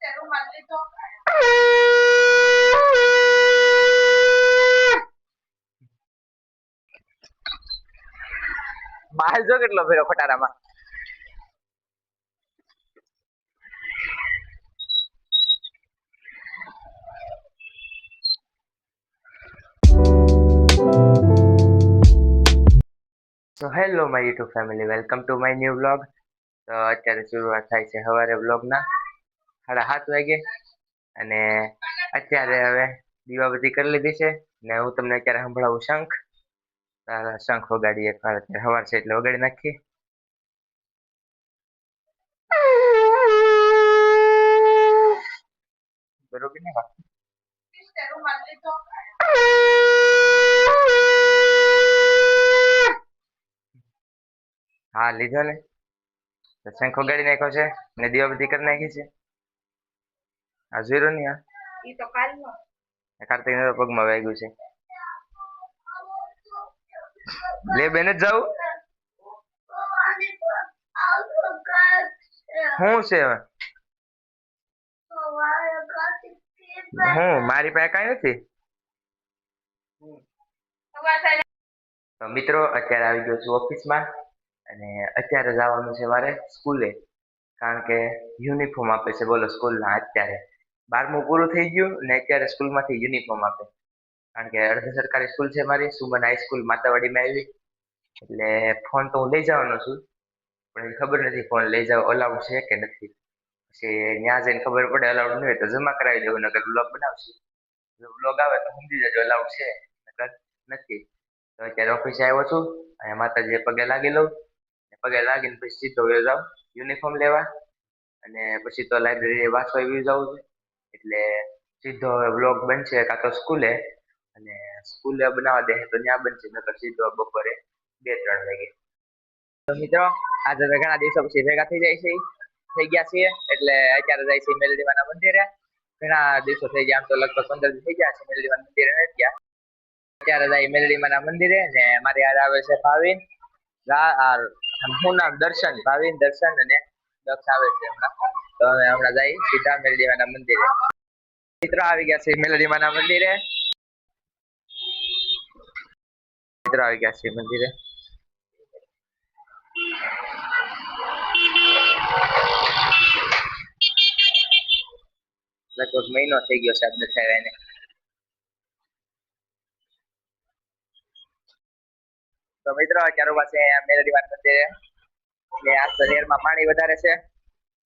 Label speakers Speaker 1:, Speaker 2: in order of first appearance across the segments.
Speaker 1: માલ જો કેટલો ફેરો ખટારામાં. So hello my YouTube family, welcome to my new vlog. તો અત્યારે શરૂઆત થાય છે સવારે વ્લોગના 7:30 વાગે અને અત્યારે હવે દીવાબત્તી કરી લીધી છે ને હું તમને અત્યારે સંભળાવું શંખ. શંખ વગાડીએ અત્યારે સવાર છે એટલે વગાડી નાખીએ. બરોબર ને? હા લીધો ને, શંખ વગાડી નાખ્યો છે ને દીવાબત્તી કરી નાખી છે. આ ઝીરો ની આ ઈ તો કાલનો કાર્તિક ને પગમાં વાગ્યું છે. લે બેન જ જાઉં શું છે હવે? હું મારી પાસે કઈ નથી. તો મિત્રો અત્યારે આવી ગયો છું ઓફિસમાં અને અત્યારે જવાનું છે મારે સ્કૂલે, કારણ કે યુનિફોર્મ આપે છે. બોલો, સ્કૂલના અત્યારે 12મું પૂરું થઈ ગયું ને અત્યારે સ્કૂલમાંથી યુનિફોર્મ આપે. કારણ કે અર્ધ સરકારી સ્કૂલ છે મારી, સુમન હાઈસ્કૂલ માતાવાડીમાં આવી. એટલે ફોન તો હું લઈ જવાનો છું, પણ ખબર નથી ફોન લઈ જાવ અલાઉડ છે કે નથી. પછી ત્યાં જઈને ખબર પડે અલાઉડ નહીં હોય તો જમા કરાવી દેવું, નકર બ્લોગ બનાવશું. બ્લોગ આવે તો સમજી જજો અલાઉડ છે, નકર નથી. તો અત્યારે ઓફિસે આવ્યો છું અને માતાજીએ પગે લાગી લઉં. પગે લાગીને પછી સીધો વયો જાઉં યુનિફોર્મ લેવા, અને પછી તો લાઇબ્રેરી વાંચવા વયો જવું છે. એટલે સીધો હવે બ્લોગ બનશે કાં તો સ્કૂલે, અને સ્કૂલે બનાવવા દે તો ત્યાં બનશે, નકર સીધો બપોરે 2-3 વાગે. તો મિત્રો આજે ઘણા દિવસો પછી ભેગા થઈ ગયા છીએ, એટલે અત્યારે જાય છે મેલડીમાના મંદિરે. ઘણા દિવસો થઈ ગયા, આમ તો લગભગ 15 દિવસ થઈ ગયા છે મેલડીમાના મંદિરે નથી ગયા. અત્યારે જાય મેલડીમાના મંદિરે ને મારી યાદ આવે છે ભાવિન, શું નામ, દર્શન. ભાવિન, દર્શન અને દક્ષ આવે છે હમણાં. તો અમે હમણાં જાય સીધા મેલડીમાના મંદિરે. મિત્રો આવી ગયા છે મેલડીમાના મંદિરે. મિત્રો આવી ગયા છે મંદિરે. લગભગ મહિનો થઈ ગયો સાહેબ દેખાય એને. તો મિત્રો અત્યારે પાસે મેલડીમાના મંદિરે ને આ શરીરમાં પાણી વધારે છે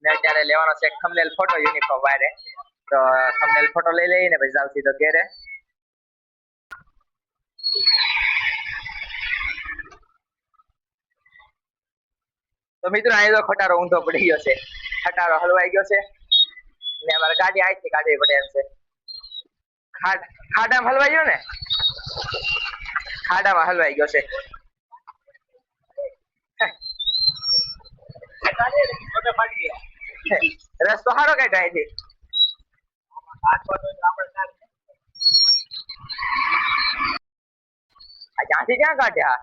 Speaker 1: ને અત્યારે લેવાનો છે થંબનેલ ફોટો યુનિફોર્મ વારે. તો થંબનેલ ફોટો લઈ લઈને પછી જાવ સીધો ઘેરે. તો મિત્રો અહીં તો ખટારો ઊંધો પડી ગયો છે, ખટારો હલવાઈ ગયો છે ને અમારે ગાડી અહીંથી કાઢવી પડે એમ છે. ખાડામાં હલવાઈ ગયો ને, ખાડામાં હલવાઈ ગયો છે. રસ્તો સારો કાઢ્યો અહીંથી. ત્યાંથી ક્યાં કાઢ્યા?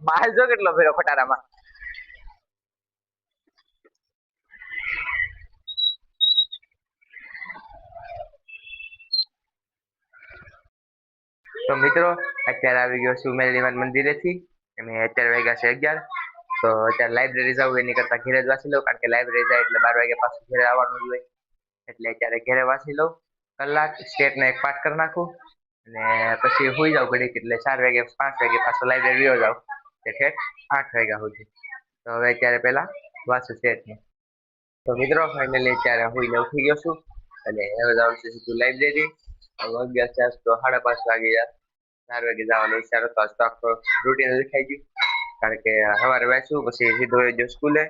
Speaker 1: માલ જો કેટલો ફેરો ખટારામાં. તો મિત્રો અત્યારે આવી ગયો છું મેલડીમાના મંદિરેથી અને અત્યારે વાગ્યા છે 11. તો અત્યારે લાઇબ્રેરી જવું એની કરતા ઘેરે જ વાંચી લઉં, કારણ કે લાઇબ્રેરી જાય એટલે 12 વાગ્યા પાછું ઘેરે આવવાનું જ હોય. એટલે અત્યારે ઘેરે વાંચી લઉં, કલાક સ્ટેટનો એક પાઠ કરી નાખું અને પછી સુઈ જાઉં ઘડીક. એટલે 4 વાગે 5 વાગે પાછો લાઇબ્રેરી વયો જાઉં ઠેઠ 8 વાગ્યા સુધી. તો હવે અત્યારે પહેલા વાંચું સ્ટેટનું. તો મિત્રો ફાઇનલી અત્યારે સુઈને ઉઠી ગયો છું અને હવે જવાનું છે સીધું લાઇબ્રેરી. વાગ્યા છે તો 5:30 વાગે, 4 વાગે જવાનો વિચાર હતો. આજ તો આખો રૂટીન લખાઈ ગયું, કારણ કે સવારે વાંચ્યું પછી સીધો ગયો સ્કૂલે,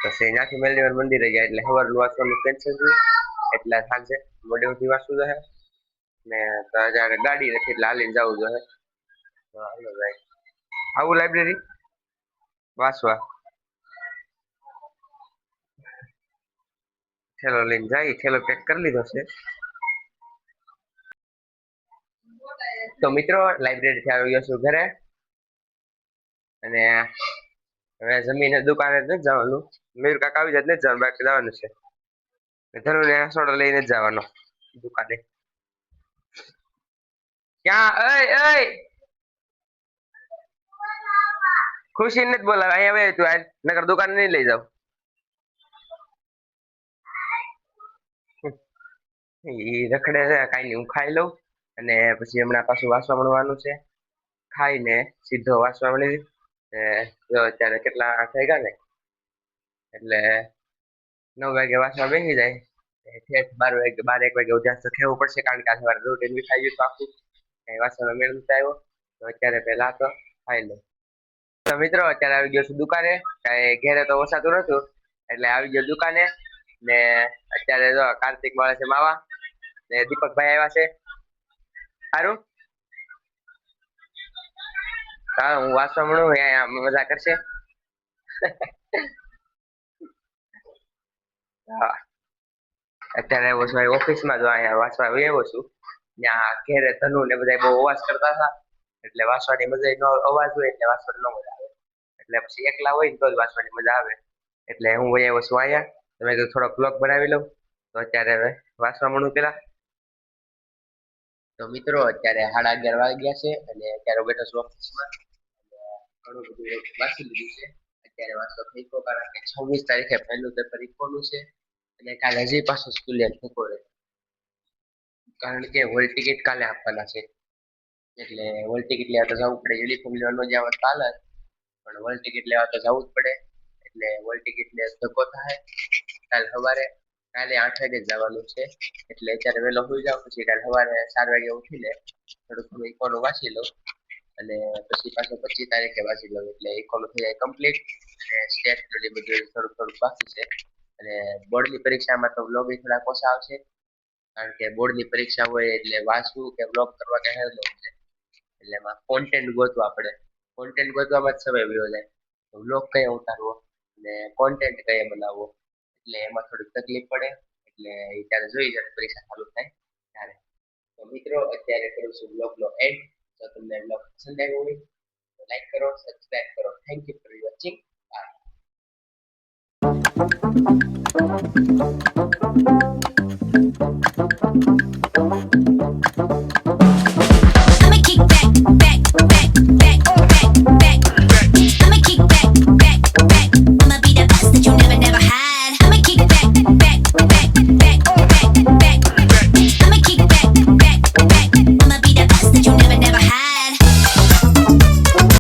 Speaker 1: પછી ત્યાંથી મેલડીમાના મંદિરે ગયા એટલે સવારનું વાંચવાનું કેન્સલ થયું. એટલે સાંજે મોડે સુધી વાંચવું જોઈએ ને અત્યારે ગાડી નથી એટલે હાલીને જવું જોઈએ. તો હાલો ભાઈ, આવું લાઇબ્રેરી વાંચવા. થેલો લઈને જાય, થેલો પેક કરી લીધો છે. તો મિત્રો લાઇબ્રેરીથી આવી ગયો છું ઘરે અને હવે જમીને દુકાને જ નથી જવાનું. મેર કાકા આવી જાય નથી જવાનું, બાકી જવાનું છે. ધનુને સોડો લઈને જ જવાનો દુકાને. ક્યાં? એય ખુશી ને જ બોલાવે, અહીંયા આવે તું આજ, નકર દુકાને નહીં લઈ જાવ. ઈ રખડે છે, કાઈ નહીં, હું ખાઈ લઉં અને પછી હમણાં પાછું વાસવા મળવાનું છે. ખાઈને સીધો વાસવા મળી. જો અત્યારે કેટલા 8 વાગ્યા ને, એટલે 9 વાગે વાસવા બેસી જાય. ઠેઠ 12 વાગે, 12-1 વાગે ઉધ્યાસ તો ખેવું પડશે, કારણ કે આ સવારે રૂટીન બી ખાઈ ગયું તો આખું કઈ વાસવાનો મેળ નથી આવ્યો. તો અત્યારે પહેલા તો ખાઈ લો. તો મિત્રો અત્યારે આવી ગયો છું દુકાને, કઈ ઘેરે તો વસાતું નતું એટલે આવી ગયો દુકાને. ને અત્યારે જો કાર્તિક મળે છે માવા, ને દીપકભાઈ આવ્યા છે. સારું, હા હું વાંચવા મળું, અહીંયા મજા કરશે. હા અત્યારે આવ્યો છું ઓફિસમાં, જો અહીંયા વાંચવા આવ્યો છું. ત્યાં ઘેરે ધનુ ને બધા બહુ અવાજ કરતા હતા, એટલે વાંચવાની મજા નો, અવાજ હોય એટલે વાંચવાની ન મજા આવે. એટલે પછી એકલા હોય ને તો જ વાંચવાની મજા આવે. એટલે હું આવ્યો છું અહીંયા, તમે તો થોડોક બ્લોગ બનાવી લઉં. તો અત્યારે હવે વાંચવા મળું પેલા. તો મિત્રો અત્યારે 11:30 વાગ્યા છે અને અત્યારે બેઠો છું ઓફિસમાં. ઘણું બધું વાંચી લીધું છે. અત્યારે વાંચતો થઈ ગયો, કારણ કે 26 તારીખે પહેલું પેપર ઇકોનું છે અને કાલે હજી પાછું સ્કૂલે થકો રહે, કારણ કે હોલ ટિકિટ કાલે આપવાના છે. એટલે હોલ ટિકિટ લેવા તો જવું પડે. યુનિફોર્મ લેવા ન જવા ચાલે, પણ હોલ ટિકિટ લેવા તો જવું જ પડે. એટલે હોલ ટિકિટ લે ધક્કો થાય. કાલ સવારે, કાલે 8 વાગે જવાનું છે. એટલે અત્યારે વહેલો સુઈ જાવ, પછી કાલે સવારે 4 વાગે ઉઠીને થોડુંક ઘણું ઇકોનું વાંચી લઉં અને પછી પાછું 25 તારીખે વાંચી લઉં, એટલે ઇકોનું થઈ જાય કમ્પ્લીટ. અને સ્ટેટ બધું થોડુંક થોડુંક બાકી છે. અને બોર્ડની પરીક્ષામાં તો બ્લોગ થોડાક ઓછા આવશે, કારણ કે બોર્ડની પરીક્ષા હોય એટલે વાંચવું કે બ્લોગ કરવા કે હેલ્પ છે. એટલે એમાં કોન્ટેન્ટ ગોતવા પડે. કોન્ટેન્ટ ગોતવામાં જ સમય વયો જાય. બ્લોગ કઈ ઉતારવો અને કોન્ટેન્ટ કઈ બનાવવો, એટલે એમાં થોડીક તકલીફ પડે. એટલે એ ત્યારે જોઈ જાય પરીક્ષા ચાલુ થાય ત્યારે. તો મિત્રો અત્યારે કરું છું બ્લોગનો એન્ડ. જો તમને બ્લોગ પસંદ આવ્યો હોય તો લાઈક કરો, સબસ્ક્રાઇબ કરો. Thank you for watching. By.